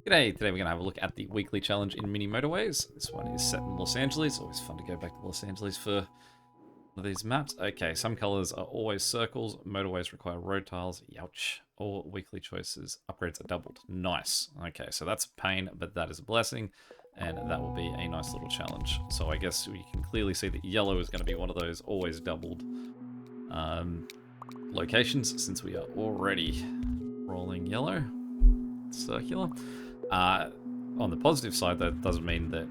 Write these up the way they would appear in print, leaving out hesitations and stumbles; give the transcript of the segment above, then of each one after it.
G'day, today we're going to have a look at the weekly challenge in Mini Motorways. This one is set in Los Angeles. Always fun to go back to Los Angeles for one of these maps. Okay, some colors are always circles. Motorways require road tiles. Youch. All weekly choices. Upgrades are doubled. Nice. Okay, so that's a pain, but that is a blessing. And that will be a nice little challenge. So I guess we can clearly see that yellow is going to be one of those always doubled locations, since we are already rolling yellow. Circular. On the positive side, that doesn't mean that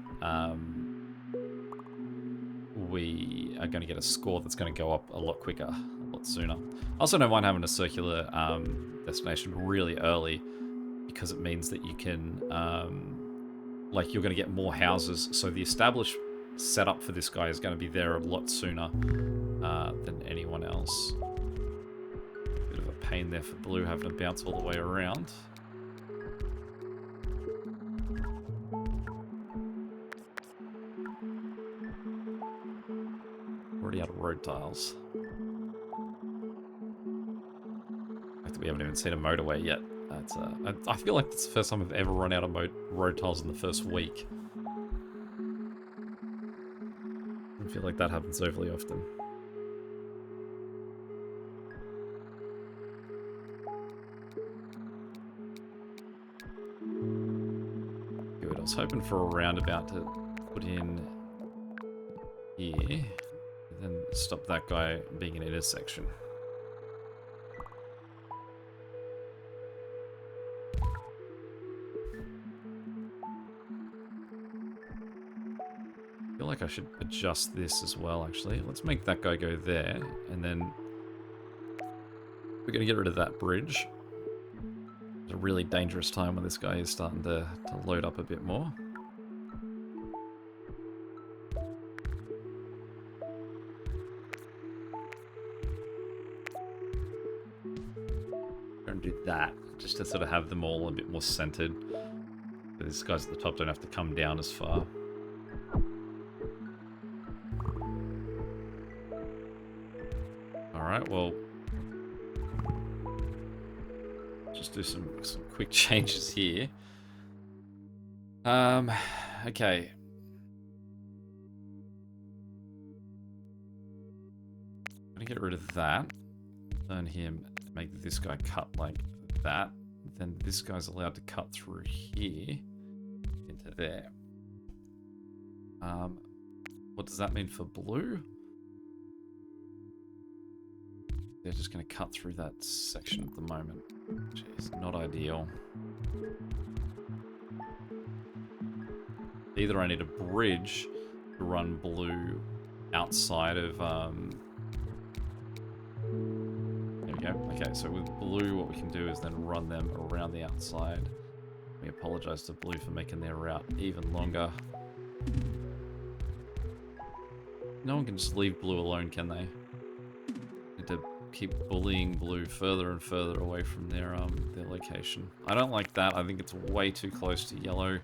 we are going to get a score that's going to go up a lot quicker, a lot sooner. I also don't mind having a circular destination really early, because it means that you can, like, you're going to get more houses. So the established setup for this guy is going to be there a lot sooner than anyone else. Bit of a pain there for blue, having to bounce all the way around. Already out of road tiles. We haven't even seen a motorway yet. That's I feel like it's the first time I've ever run out of road tiles in the first week. I feel like that happens overly often. Good. I was hoping for a roundabout to put in here, and then stop that guy being an intersection. I feel like I should adjust this as well, actually. Let's make that guy go there, and then we're going to get rid of that bridge. It's a really dangerous time when this guy is starting to load up a bit more. Don't do that, just to sort of have them all a bit more centered. These guys at the top don't have to come down as far. Alright, well, just do some quick changes here. Okay. I'm gonna get rid of that. Turn him, make this guy cut like that. Then this guy's allowed to cut through here into there. What does that mean for blue? They're just going to cut through that section at the moment, which is not ideal. Either I need a bridge to run blue outside of... There we go. Okay, so with blue, what we can do is then run them around the outside. We apologize to blue for making their route even longer. No one can just leave blue alone, can they? Need to keep bullying blue further and further away from their location. I don't like that. I think it's way too close to yellow.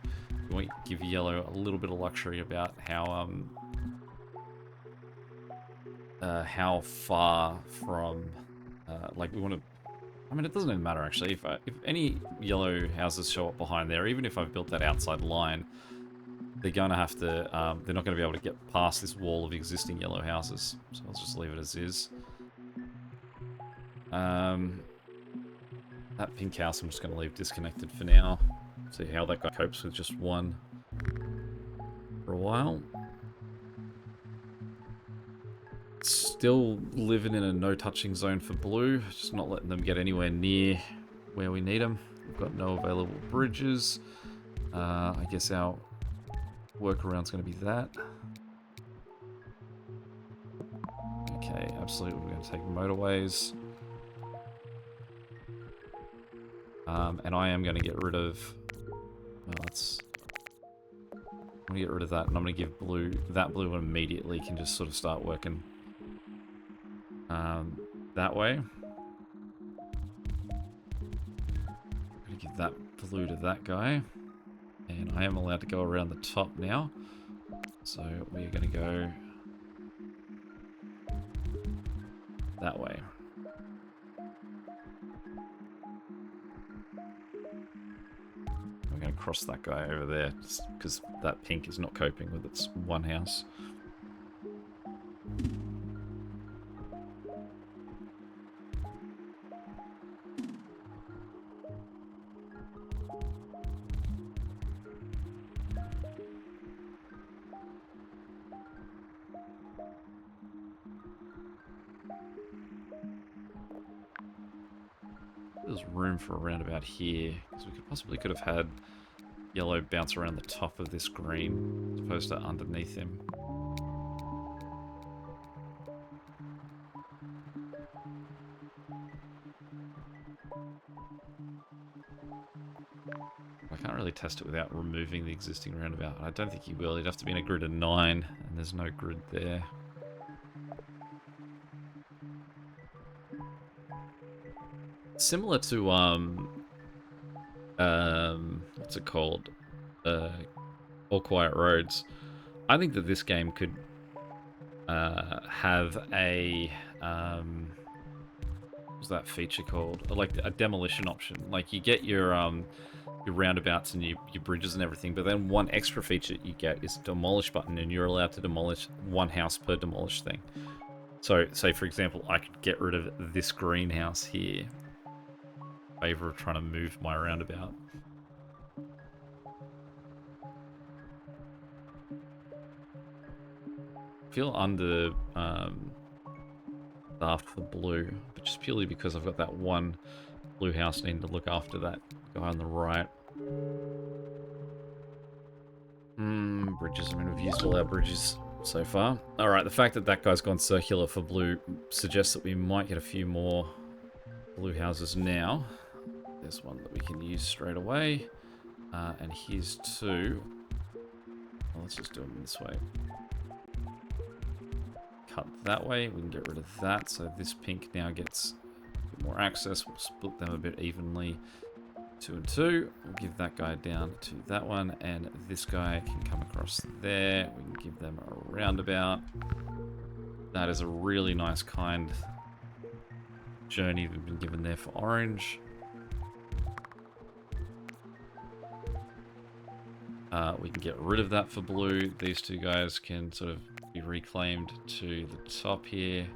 We want to give yellow a little bit of luxury about how far from like we want to. I mean, it doesn't even matter actually. If any yellow houses show up behind there, even if I've built that outside line, they're gonna have to. They're not going to be able to get past this wall of existing yellow houses. So I'll just leave it as is. That pink house I'm just going to leave disconnected for now. See how that guy copes with just one for a while. Still living in a no-touching zone for blue. Just not letting them get anywhere near where we need them. We've got no available bridges. I guess our workaround's going to be that. Okay, absolutely. We're going to take motorways. And I am going to get rid of... Well, I'm going to get rid of that, and I'm going to give blue... That blue immediately can just sort of start working that way. I'm going to give that blue to that guy. And I am allowed to go around the top now. So we're going to go that way. across that guy over there, because that pink is not coping with its one house. There's room for a roundabout here, because we could have had yellow bounce around the top of this green, as opposed to underneath him. I can't really test it without removing the existing roundabout. I don't think he will. He'd have to be in a grid of 9, and there's no grid there. Similar to what's it called? All Quiet Roads. I think that this game could have a what's that feature called? Like a demolition option. Like you get your roundabouts and your bridges and everything, but then one extra feature you get is a demolish button, and you're allowed to demolish one house per demolish thing. So, say for example, I could get rid of this greenhouse here in favor of trying to move my roundabout. I feel under staffed for blue, but just purely because I've got that one blue house needing to look after that guy on the right. Bridges. I mean, we've used all our bridges so far. Alright, the fact that that guy's gone circular for blue suggests that we might get a few more blue houses now. There's one that we can use straight away. And here's 2. Well, let's just do them this way. Cut that way. We can get rid of that. So this pink now gets a bit more access. We'll split them a bit evenly. 2 and 2. We'll give that guy down to that one, and this guy can come across there. We can give them a roundabout. That is a really nice kind journey we've been given there for orange. We can get rid of that for blue. These 2 guys can sort of be reclaimed to the top here.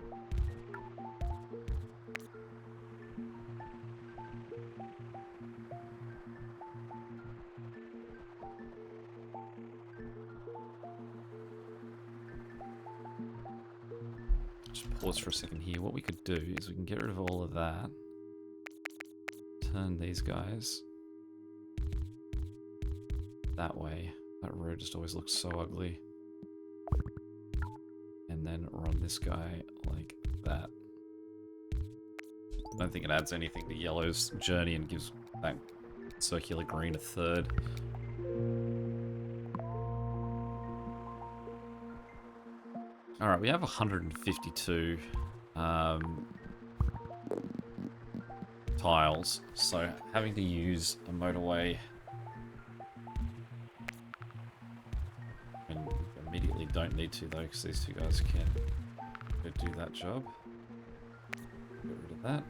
Pause for a second here. What we could do is we can get rid of all of that. Turn these guys that way. That road just always looks so ugly. And then run this guy like that. I don't think it adds anything to yellow's journey and gives that circular green a 3rd. Alright, we have 152 tiles, so having to use a motorway and immediately don't need to though, because these 2 guys can go do that job. Get rid of that.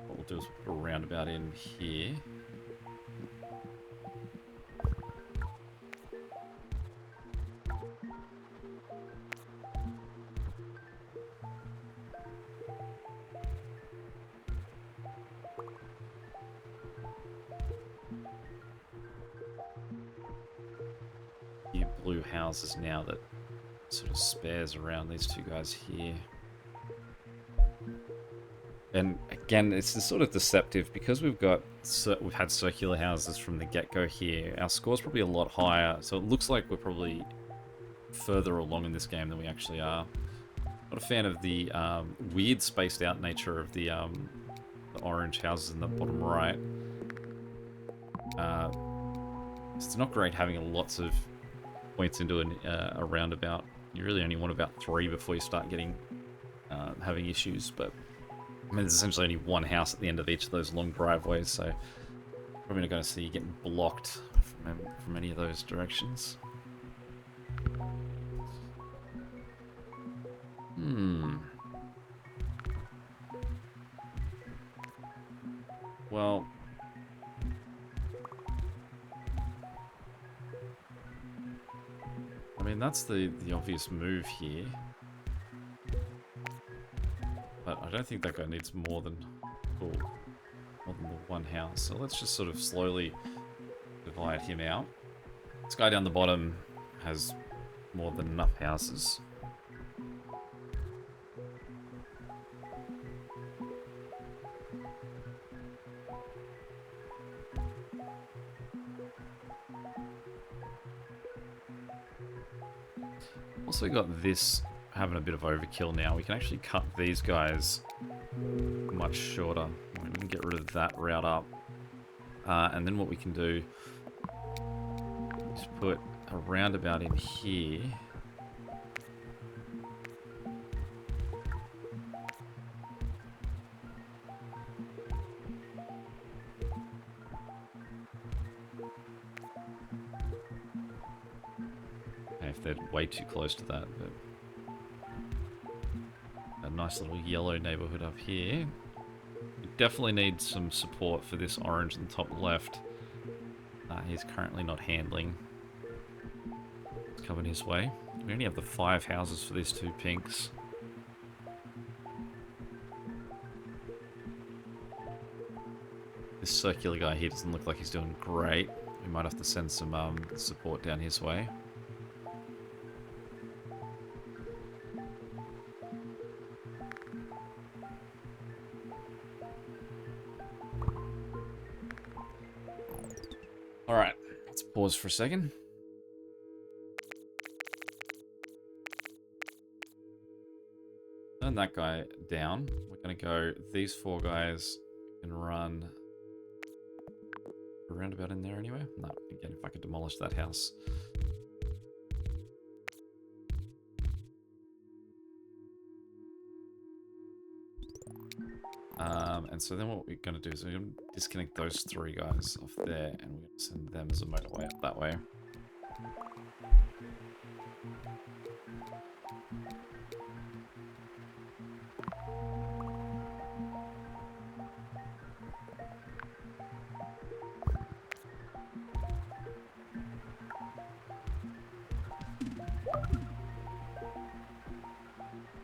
What we'll do is we'll put a roundabout in here. Blue houses now that sort of spares around these 2 guys here. And again, it's sort of deceptive because we've had circular houses from the get-go here. Our score's probably a lot higher, so it looks like we're probably further along in this game than we actually are. Not a fan of the weird spaced out nature of the orange houses in the bottom right. It's not great having lots of points into a roundabout. You really only want about 3 before you start getting having issues, but I mean there's essentially only one house at the end of each of those long driveways, so probably not going to see you getting blocked from any of those directions. Well, mean, that's the obvious move here. But I don't think that guy needs more than the one house. So let's just sort of slowly divide him out. This guy down the bottom has more than enough houses. Also got this having a bit of overkill now. We can actually cut these guys much shorter. We can get rid of that route up. And then what we can do is put a roundabout in here. If they're way too close to that, but a nice little yellow neighborhood up here. We definitely need some support for this orange in the top left. He's currently not handling. It's coming his way. We only have the 5 houses for these 2 pinks. This circular guy here doesn't look like he's doing great. We might have to send some support down his way. Alright, let's pause for a second. Turn that guy down. We're going to go, these 4 guys can run a roundabout in there anyway. No, again, if I could demolish that house. And so then what we're going to do is we're going to disconnect those 3 guys off there, and we're going to send them as a motorway up that way.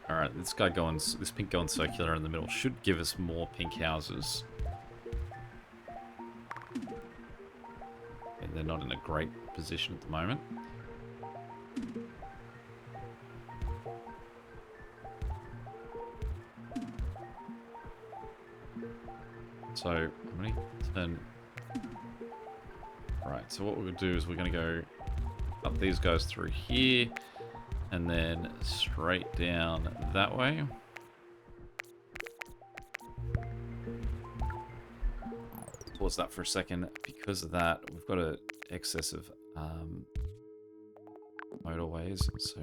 Alright, this pink going circular in the middle should give us more pink houses. And they're not in a great position at the moment. So, I'm going to turn... Alright, so what we're going to do is we're going to go up these guys through here. And then straight down that way. Pause that for a second. Because of that, we've got an excess of motorways. So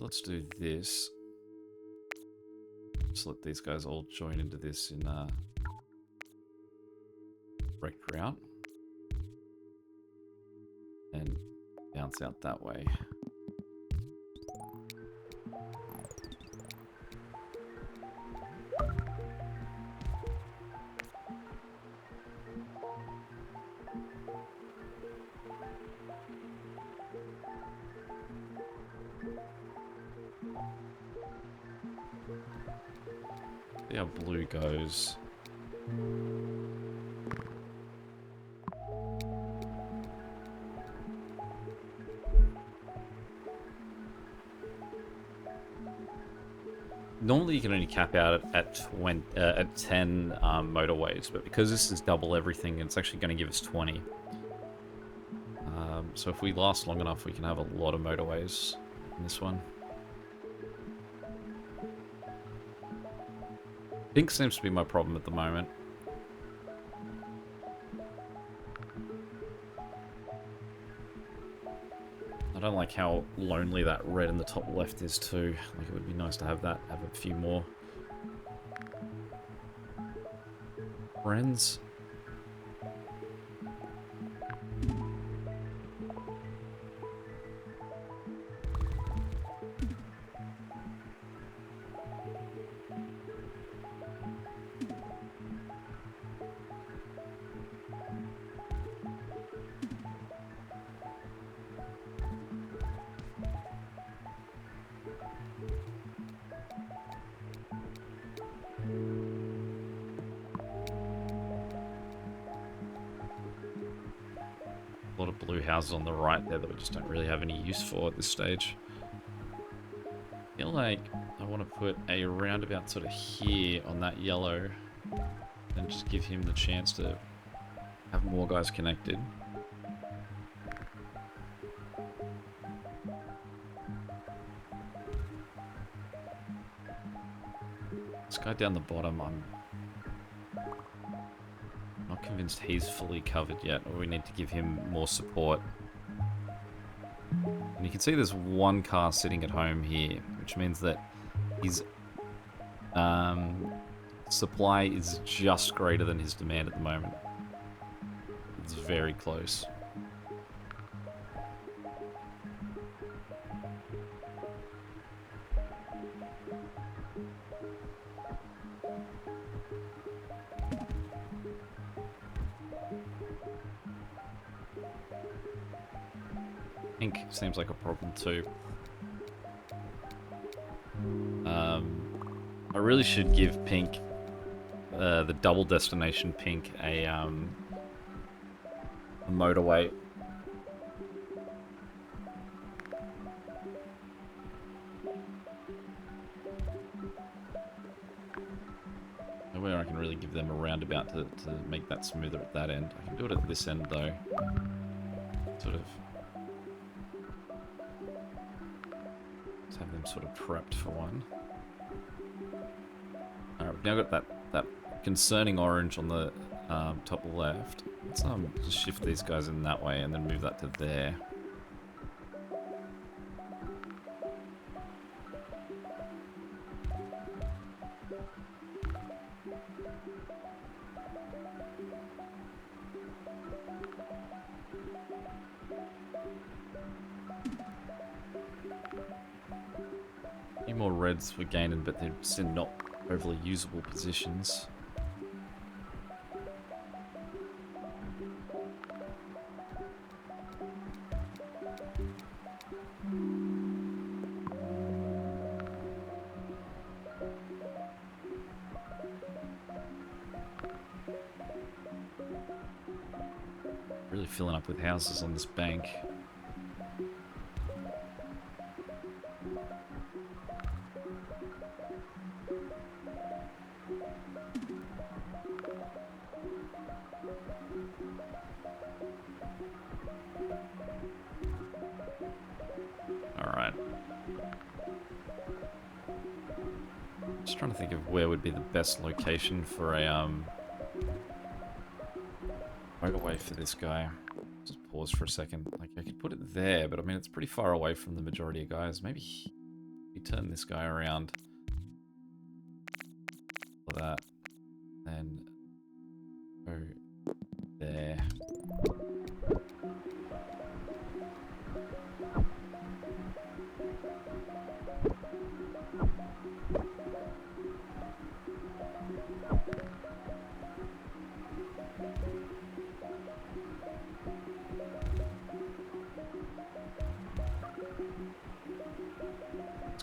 let's do this. Just let these guys all join into this in direct route. And bounce out that way. See how blue goes. Normally you can only cap out at 10 motorways, but because this is double everything, it's actually going to give us 20. So if we last long enough, we can have a lot of motorways in this one. Pink seems to be my problem at the moment. I don't like how lonely that red in the top left is too. Like, it would be nice to have that, have a few more friends. A lot of blue houses on the right there that we just don't really have any use for at this stage. I feel like I want to put a roundabout sort of here on that yellow and just give him the chance to have more guys connected. This guy down the bottom, I'm not convinced he's fully covered yet, or we need to give him more support. And you can see there's one car sitting at home here, which means that his supply is just greater than his demand at the moment. It's very close. Pink seems like a problem too. I really should give Pink, the double destination Pink, a motorway. Where I can really give them a roundabout to make that smoother at that end. I can do it at this end though. Sort of. Let's have them sort of prepped for one. Alright, we've now got that concerning orange on the top left. Let's just shift these guys in that way and then move that to there. A few more reds we're gaining, but they're still not overly usable positions. Really filling up with houses on this bank. Just trying to think of where would be the best location for a motorway for this guy. Just pause for a second. Like, I could put it there, but I mean it's pretty far away from the majority of guys. Maybe we turn this guy around for that, then go there.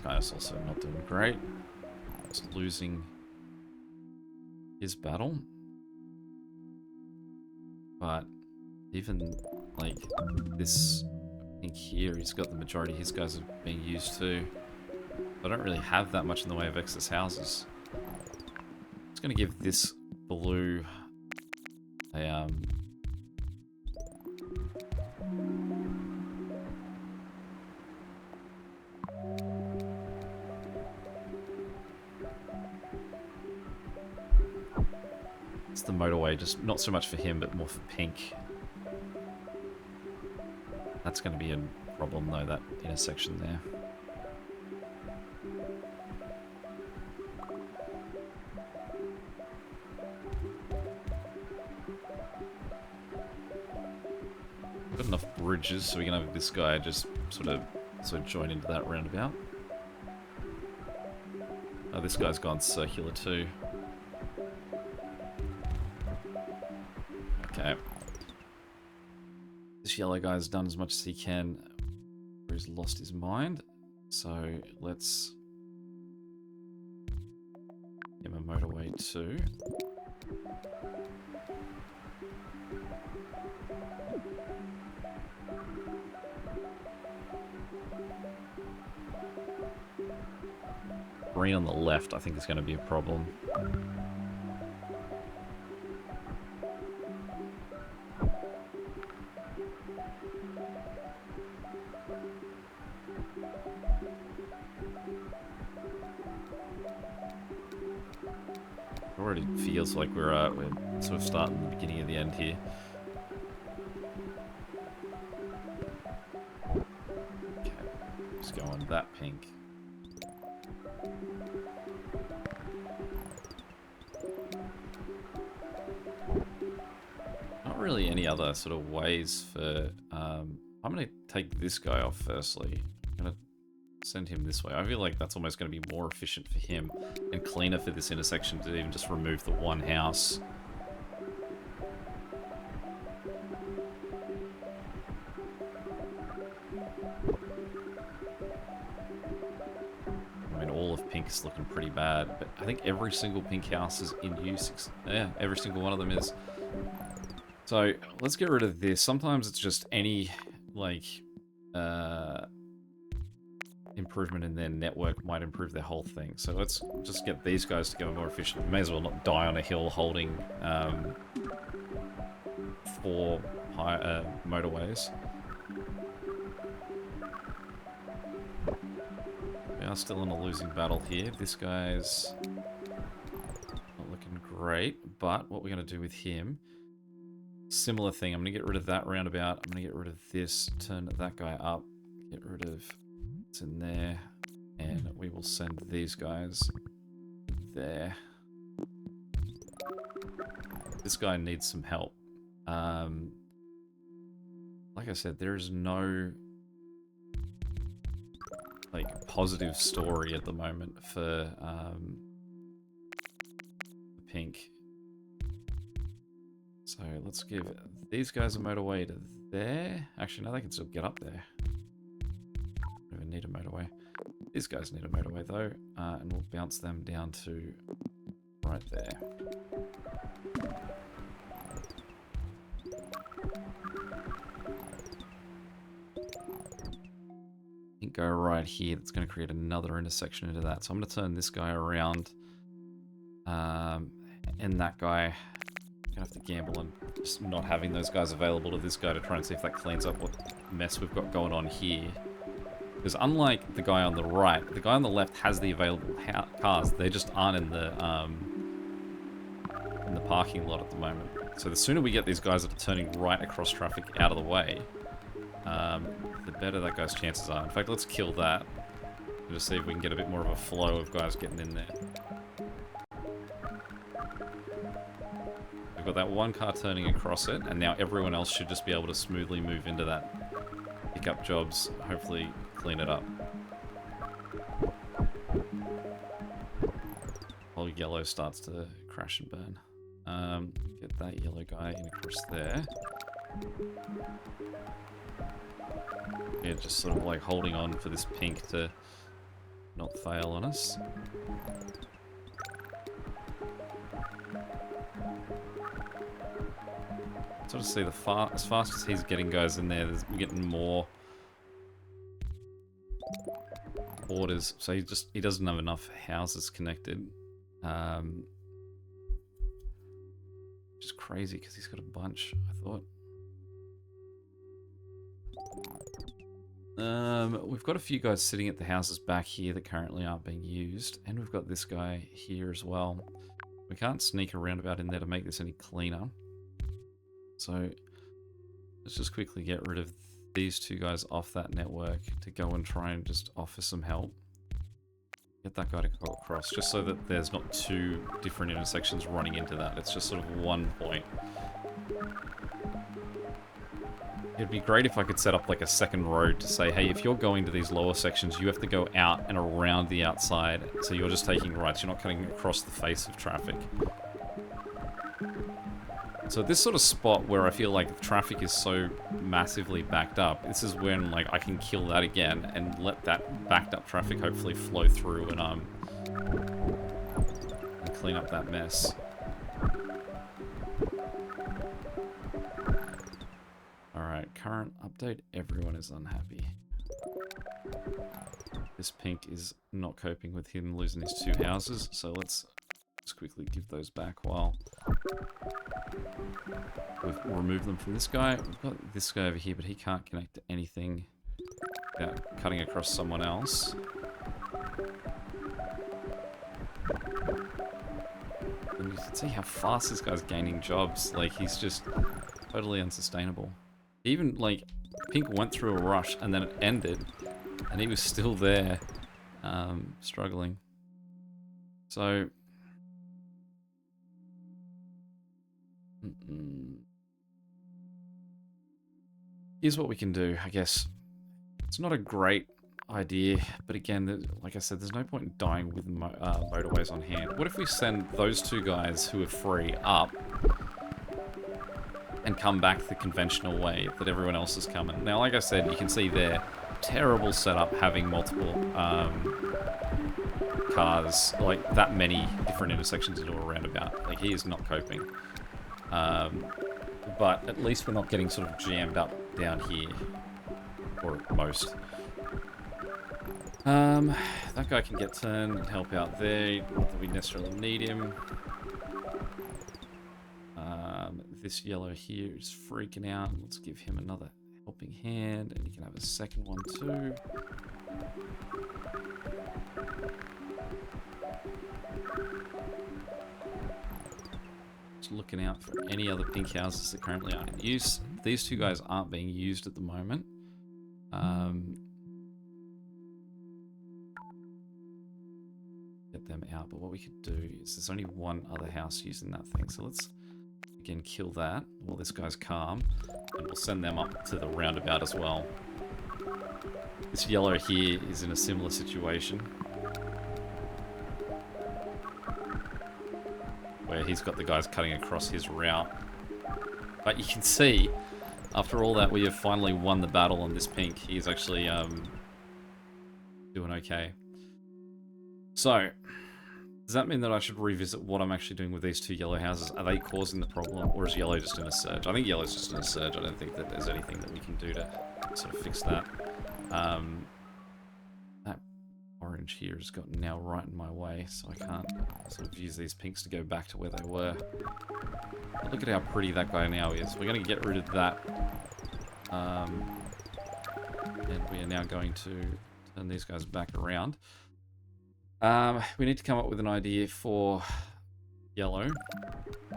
Guy's also not doing great. He's losing his battle. But even like this thing here, he's got the majority of his guys are being used too. I don't really have that much in the way of excess houses. It's gonna give this blue a the motorway, just not so much for him, but more for Pink. That's going to be a problem, though, that intersection there. Got enough bridges, so we can have this guy just sort of join into that roundabout. Oh, this guy's gone circular too. Okay. This yellow guy's done as much as he can, or he's lost his mind. So let's give him a motorway too. green on the left, I think, is going to be a problem. Already feels like we're sort of starting the beginning of the end here. Okay, just go on that pink. Not really any other sort of ways for... I'm going to take this guy off firstly. I'm going to send him this way. I feel like that's almost going to be more efficient for him and cleaner for this intersection to even just remove the one house. I mean, all of pink is looking pretty bad, but I think every single pink house is in use. Yeah, every single one of them is. So let's get rid of this. Sometimes it's just any, like, improvement in their network might improve their whole thing. So let's just get these guys to go more efficient. We may as well not die on a hill holding 4 motorways. We are still in a losing battle here. This guy's not looking great, but what we're going to do with him, similar thing. I'm going to get rid of that roundabout. I'm going to get rid of this, turn that guy up, get rid of what's in there, and we will send these guys there. This guy needs some help. Like I said, there is no like positive story at the moment for pink. So let's give these guys a motorway to there. Actually, no, they can still get up there. Don't even need a motorway. These guys need a motorway though, and we'll bounce them down to right there. Go right here. That's going to create another intersection into that. So I'm going to turn this guy around, and that guy. I'm going to have to gamble on just not having those guys available to this guy to try and see if that cleans up what mess we've got going on here. Because unlike the guy on the right, the guy on the left has the available cars. They just aren't in the parking lot at the moment. So the sooner we get these guys that are turning right across traffic out of the way, the better that guy's chances are. In fact, let's kill that and just see if we can get a bit more of a flow of guys getting in there. We've got that one car turning across it, and now everyone else should just be able to smoothly move into that, pick up jobs, hopefully clean it up. Whole yellow starts to crash and burn. Get that yellow guy in across there. Yeah, just sort of like holding on for this pink to not fail on us. Sort of see as fast as he's getting guys in there, we're getting more orders. So he doesn't have enough houses connected. Which is crazy because he's got a bunch, I thought. We've got a few guys sitting at the houses back here that currently aren't being used, and we've got this guy here as well. We can't sneak a roundabout in there to make this any cleaner. So let's just quickly get rid of these two guys off that network to go and try and just offer some help. Get that guy to go across, just so that there's not two different intersections running into that. It's just sort of one point. It'd be great if I could set up like a second road to say, hey, if you're going to these lower sections, you have to go out and around the outside. So you're just taking rights, you're not cutting across the face of traffic. So this sort of spot where I feel like the traffic is so massively backed up, this is when like I can kill that again and let that backed up traffic hopefully flow through and clean up that mess. Alright, current update, everyone is unhappy. this pink is not coping with him losing his 2 houses, so let's just quickly give those back while we've removed them from this guy. We've got this guy over here, but he can't connect to anything without cutting across someone else. And you can see how fast this guy's gaining jobs. Like, he's just totally unsustainable. Even, like, Pink went through a rush and then it ended, and he was still there, struggling. So... here's what we can do, I guess. It's not a great idea, but again, like I said, there's no point in dying with motorways on hand. What if we send those 2 guys who are free up and come back the conventional way that everyone else is coming? Now, like I said, you can see there, terrible setup having multiple cars, like that many different intersections into a roundabout. Like, he is not coping. But at least we're not getting sort of jammed up down here, or at most. That guy can get turned and help out there. Not that we necessarily need him. This yellow here is freaking out. Let's give him another helping hand, and he can have a second one too. Just looking out for any other pink houses that currently aren't in use. These 2 guys aren't being used at the moment. Get them out, but what we could do is there's only one other house using that thing, so let's again kill that while this guy's calm, and we'll send them up to the roundabout as well. This yellow here is in a similar situation where he's got the guys cutting across his route, but you can see after all that we have finally won the battle on this pink. He's actually doing okay. So, does that mean that I should revisit what I'm actually doing with these 2 yellow houses? Are they causing the problem, or is yellow just in a surge? I think yellow's just in a surge. I don't think that there's anything that we can do to sort of fix that. That orange here has gotten now right in my way, so I can't sort of use these pinks to go back to where they were. But look at how pretty that guy now is. We're going to get rid of that. And we are now going to turn these guys back around. We need to come up with an idea for yellow. I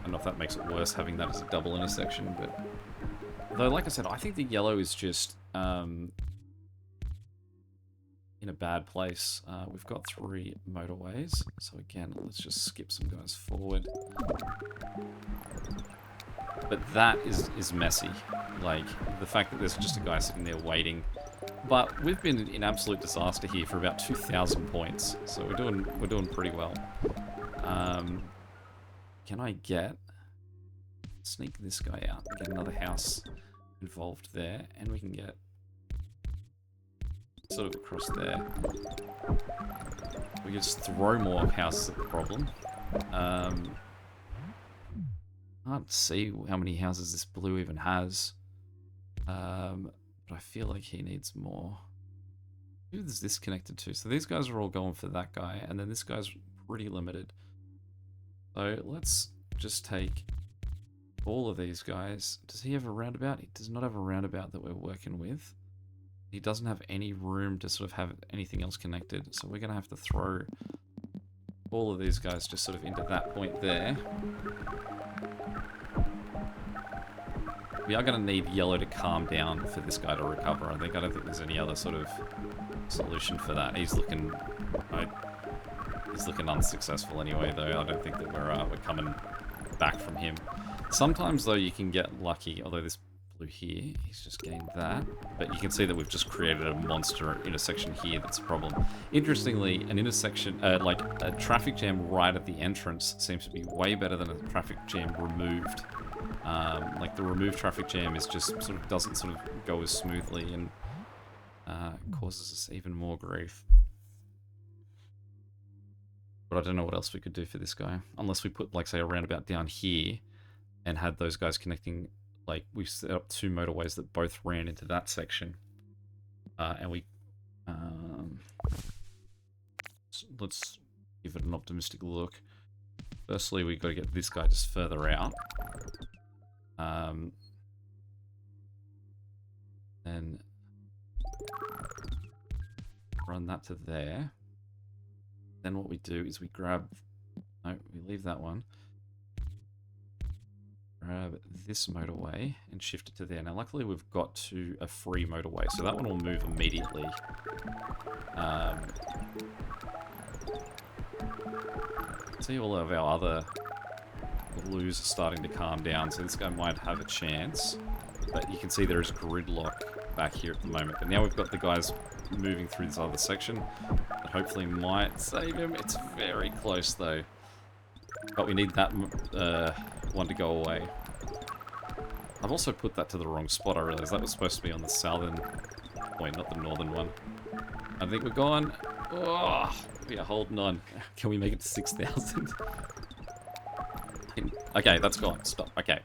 don't know if that makes it worse having that as a double intersection, but... Though, like I said, I think the yellow is just in a bad place. We've got 3 motorways, so again, let's just skip some guys forward. But that is messy. Like, the fact that there's just a guy sitting there waiting. But we've been in absolute disaster here for about 2,000 points, so we're doing pretty well. Can I sneak this guy out and get another house involved there, and we can get sort of across there. We can just throw more houses at the problem. Can't see how many houses this blue even has. But I feel like he needs more. Who is this connected to? So these guys are all going for that guy, and then this guy's pretty limited. So let's just take all of these guys. Does he have a roundabout? He does not have a roundabout that we're working with. He doesn't have any room to sort of have anything else connected, so we're going to have to throw all of these guys just sort of into that point there. We are going to need yellow to calm down for this guy to recover. I don't think there's any other sort of solution for that. He's looking unsuccessful anyway, though. I don't think that we're coming back from him. Sometimes, though, you can get lucky, although this blue here, he's just gained that. But you can see that we've just created a monster intersection here that's a problem. Interestingly, an intersection, like a traffic jam right at the entrance seems to be way better than a traffic jam removed. Like the removed traffic jam is just sort of doesn't sort of go as smoothly and causes us even more grief. But I don't know what else we could do for this guy. Unless we put, like, say, a roundabout down here and had those guys connecting. Like, we set up 2 motorways that both ran into that section. And we Let's give it an optimistic look. Firstly, we've got to get this guy just further out. Then run that to there. Then what we do is we grab... No, we leave that one. Grab this motorway and shift it to there. Now, luckily, we've got to a free motorway, so that one will move immediately. See, all of our other blues are starting to calm down, so this guy might have a chance. But you can see there is gridlock back here at the moment. But now we've got the guys moving through this other section that hopefully might save him. It's very close, though. But we need that one to go away. I've also put that to the wrong spot, I realised. That was supposed to be on the southern point, not the northern one. I think we're gone. Oh, we are holding on. Can we make it to 6,000? Okay, that's gone. Stop. Okay.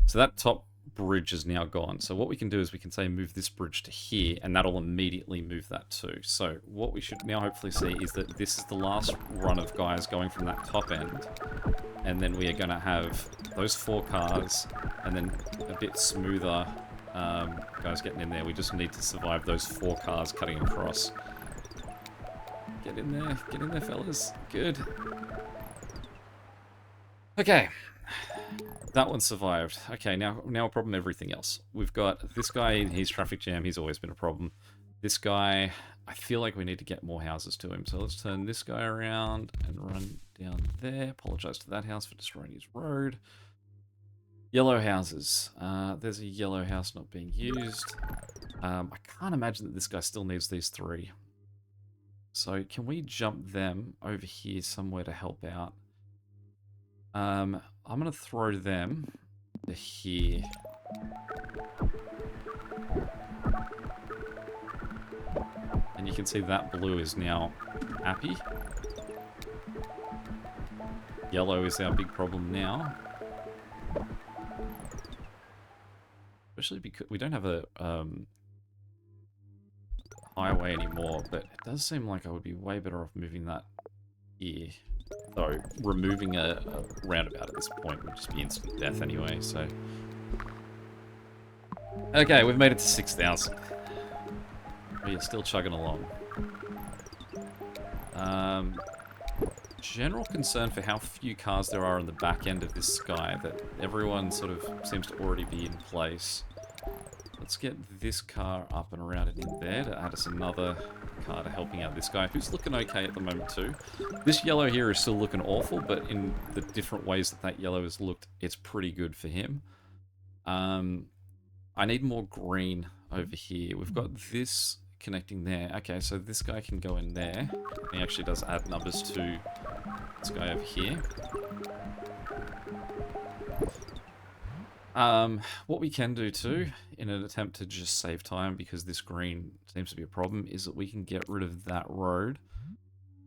So that top bridge is now gone. So what we can do is we can say move this bridge to here, and that'll immediately move that too. So what we should now hopefully see is that this is the last run of guys going from that top end. And then we are going to have those 4 cars, and then a bit smoother guys getting in there. We just need to survive those 4 cars cutting across. Get in there, fellas. Good. Okay. That one survived. Okay, now a problem everything else. We've got this guy in his traffic jam. He's always been a problem. This guy, I feel like we need to get more houses to him. So let's turn this guy around and run down there. Apologize to that house for destroying his road. Yellow houses. There's a yellow house not being used. I can't imagine that this guy still needs these 3. So can we jump them over here somewhere to help out? I'm going to throw them to here. And you can see that blue is now happy. Yellow is our big problem now. Especially because we don't have a highway anymore, but it does seem like I would be way better off moving that here. Though removing a roundabout at this point would just be instant death anyway, so... Okay, we've made it to 6,000. We are still chugging along. General concern for how few cars there are in the back end of this guy, that everyone sort of seems to already be in place. Let's get this car up and around and in there to add us another car to helping out this guy, who's looking okay at the moment too. This yellow here is still looking awful, but in the different ways that yellow has looked, it's pretty good for him. I need more green over here. We've got this connecting there. Okay, so this guy can go in there. He actually does add numbers to this guy over here. What we can do too, in an attempt to just save time, because this green seems to be a problem, is that we can get rid of that road.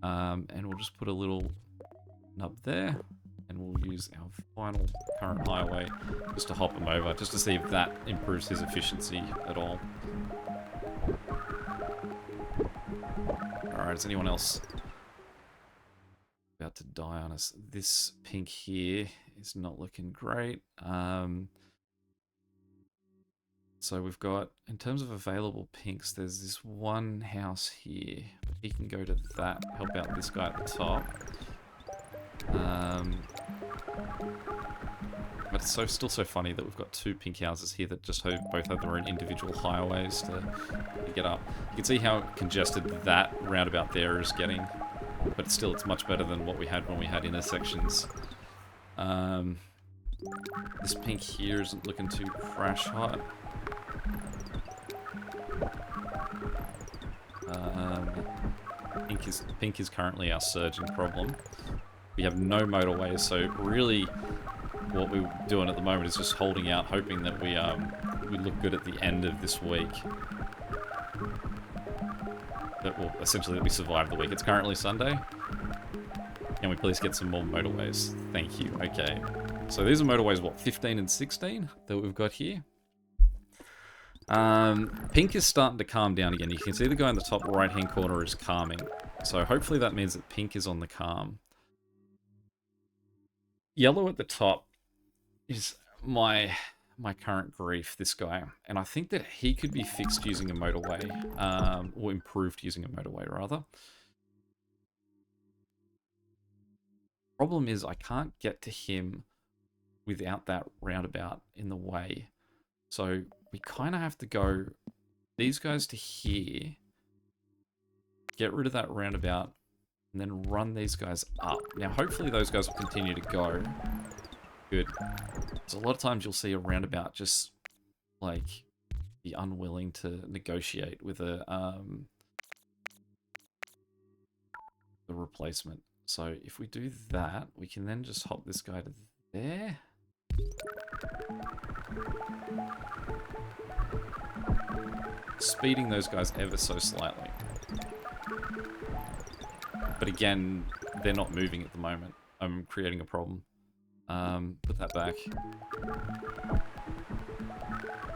And we'll just put a little nub there, and we'll use our final current highway just to hop him over, just to see if that improves his efficiency at all. Alright, is anyone else about to die on us? This pink here is not looking great. So we've got, in terms of available pinks, there's this one house here, but he can go to that, help out this guy at the top. But it's still so funny that we've got 2 pink houses here that just both have their own individual highways to get up. You can see how congested that roundabout there is getting, but still it's much better than what we had when we had intersections. This pink here isn't looking too crash hot. Pink is currently our surging problem. We have no motorways, so really what we're doing at the moment is just holding out, hoping that we look good at the end of this week. That will essentially that we survive the week. It's currently Sunday. Can we please get some more motorways? Thank you. Okay. So these are motorways, what, 15 and 16 that we've got here? Pink is starting to calm down again. You can see the guy in the top right-hand corner is calming. So hopefully that means that pink is on the calm. Yellow at the top is my current grief, this guy. And I think that he could be fixed using a motorway. Or improved using a motorway, rather. Problem is, I can't get to him without that roundabout in the way. So we kind of have to go these guys to here, get rid of that roundabout, and then run these guys up. Now, hopefully those guys will continue to go. Good. So a lot of times you'll see a roundabout just, like, be unwilling to negotiate with a the replacement. So if we do that, we can then just hop this guy to there. Speeding those guys ever so slightly. But again, they're not moving at the moment. I'm creating a problem. Put that back.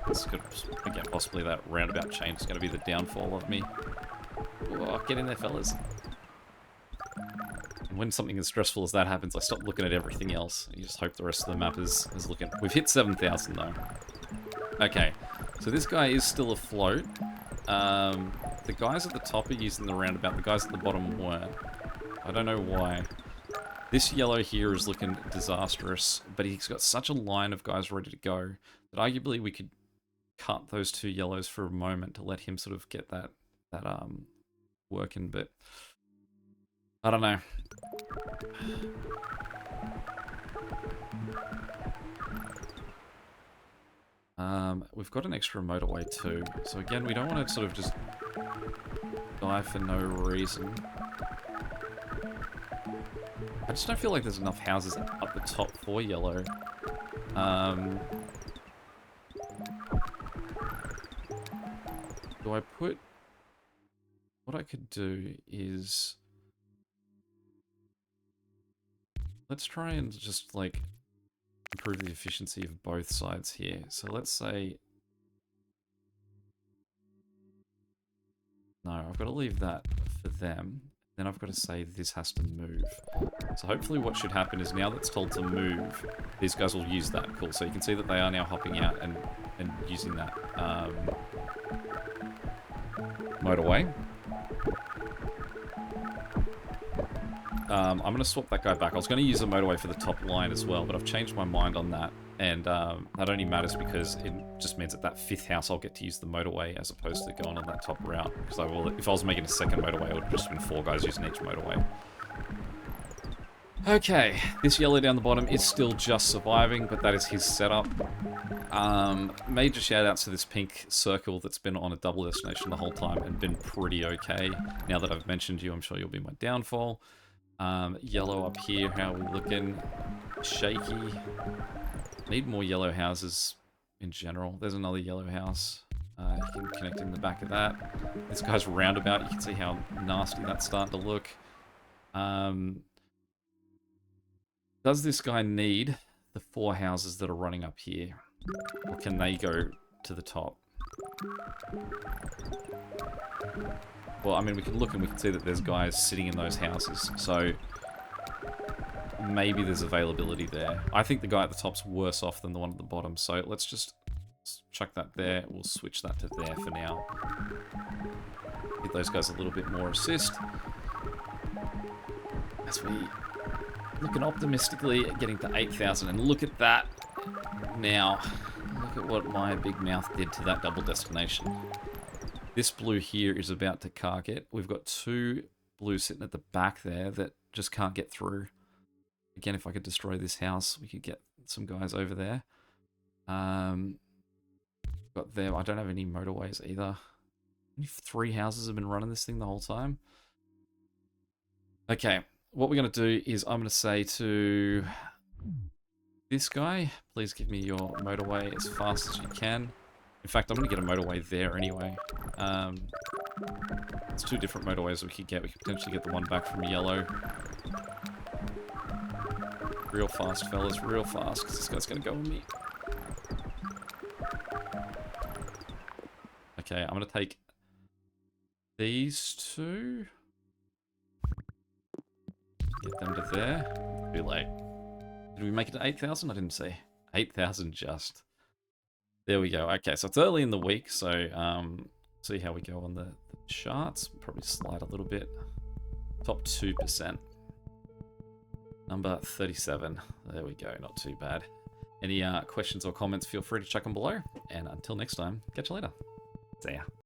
This could, again, possibly that roundabout change is going to be the downfall of me. Oh, get in there, fellas. And when something as stressful as that happens, I stop looking at everything else. You just hope the rest of the map is looking. We've hit 7,000 though. Okay, so this guy is still afloat. The guys at the top are using the roundabout. The guys at the bottom weren't. I don't know why. This yellow here is looking disastrous, but he's got such a line of guys ready to go that arguably we could cut those two yellows for a moment to let him sort of get that working, but I don't know. We've got an extra motorway too, so again, we don't want to sort of just die for no reason. I just don't feel like there's enough houses up the top for yellow. Do I put... What I could do is... Let's try and just, like, improve the efficiency of both sides here. So let's say... No, I've got to leave that for them. Then I've got to say this has to move. So hopefully what should happen is now that it's told to move, these guys will use that. Cool. So you can see that they are now hopping out and using that motorway. I'm going to swap that guy back. I was going to use a motorway for the top line as well, but I've changed my mind on that. And that only matters because it just means that that fifth house I'll get to use the motorway as opposed to going on that top route. Because if I was making a second motorway, it would have just been 4 guys using each motorway. Okay, this yellow down the bottom is still just surviving, but that is his setup. Major shout-outs to this pink circle that's been on a double destination the whole time and been pretty okay. Now that I've mentioned you, I'm sure you'll be my downfall. Yellow up here, how are we looking? Shaky. Need more yellow houses in general. There's another yellow house. You can connect in the back of that. This guy's roundabout. You can see how nasty that's starting to look. Does this guy need the 4 houses that are running up here? Or can they go to the top? Well, I mean, we can look and we can see that there's guys sitting in those houses. So maybe there's availability there. I think the guy at the top's worse off than the one at the bottom. So let's just chuck that there. We'll switch that to there for now. Give those guys a little bit more assist. As we looking optimistically at getting to 8,000. And look at that. Now, look at what my big mouth did to that double destination. This blue here is about to cark it. We've got 2 blues sitting at the back there that just can't get through. Again, if I could destroy this house, we could get some guys over there. Got them. I don't have any motorways either. Only 3 houses have been running this thing the whole time. Okay, what we're going to do is I'm going to say to this guy, please give me your motorway as fast as you can. In fact, I'm going to get a motorway there anyway. It's 2 different motorways we could get. We could potentially get the one back from yellow. Real fast, fellas, real fast, because this guy's going to go with me. Okay, I'm going to take these two. Get them to there. Too late. Did we make it to 8,000? I didn't see. 8,000 just. There we go. Okay, so it's early in the week, so see how we go on the charts. Probably slide a little bit. Top 2%. Number 37. There we go. Not too bad. Any questions or comments, feel free to chuck them below. And until next time, catch you later. See ya.